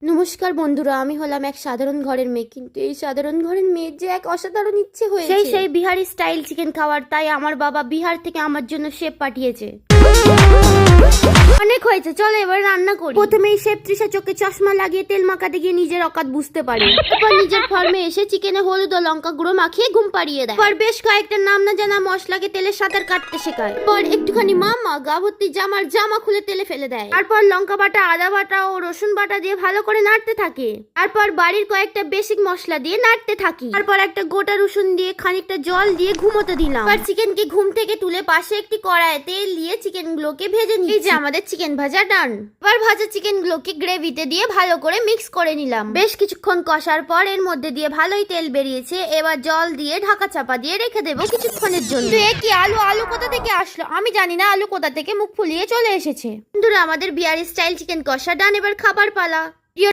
নমস্কার বন্ধুরা, আমি হলাম এক সাধারণ ঘরের মেয়ে, কিন্তু এই সাধারণ ঘরের মেয়ের যে এক অসাধারণ ইচ্ছে হয়েছে সেই বিহারি স্টাইল চিকেন খাওয়ার। তাই আমার বাবা বিহার থেকে আমার জন্য শেফ পাঠিয়েছে। অনেক হয়েছে, চলো এবার রান্না করি। প্রথমেই শেফ তৃষা চোখে চশমা লাগিয়ে তেল মাখাতে গিয়ে নিজের অকাত বুঝতে পারে। এরপর নিজের ফার্মে এসে চিকেনে হলুদ ও লঙ্কা গুঁড়ো মাখিয়ে ঘুম পাড়িয়ে দেয়। পর বেশ কয়েকটা নাম না জানা মশলাকে তেলে সাঁতার কাটতে শেখায়। পর একটুখানি মামা গা ভর্তি জামা খুলে তেলে ফেলে দেয়। তারপর লঙ্কা বাটা, আদা বাটা ও রসুন বাটা দিয়ে ভালো করে নাড়তে থাকে। তারপর বাড়ির কয়েকটা বেসিক মশলা দিয়ে নাড়তে থাকি। তারপর একটা গোটা রসুন দিয়ে খানিকটা জল দিয়ে ঘুমোতে দিলাম। এবার চিকেনকে ঘুম থেকে তুলে পাশে একটি কড়াইয়ে তেল দিয়ে চিকেন গুলোকে ভেজে নিই। এই যে আমাদের চিকেন ভাজা ডান। এবার ভাজা চিকেন গুলোকে গ্রেভিতে দিয়ে ভালো করে মিক্স করে নিলাম। বেশ কিছুক্ষণ কষার পর এর মধ্যে দিয়ে ভালোই তেল বেরিয়েছে। এবার জল দিয়ে ঢাকা চাপা দিয়ে রেখে দেবো কিছুক্ষণের জন্য। কি আলু কোথা থেকে আসলো আমি জানি না, আলু কোথা থেকে মুখ ফুলিয়ে চলে এসেছে। বন্ধুরা, আমাদের বিহারি স্টাইল চিকেন কষা ডান। এবার খাবার পালা।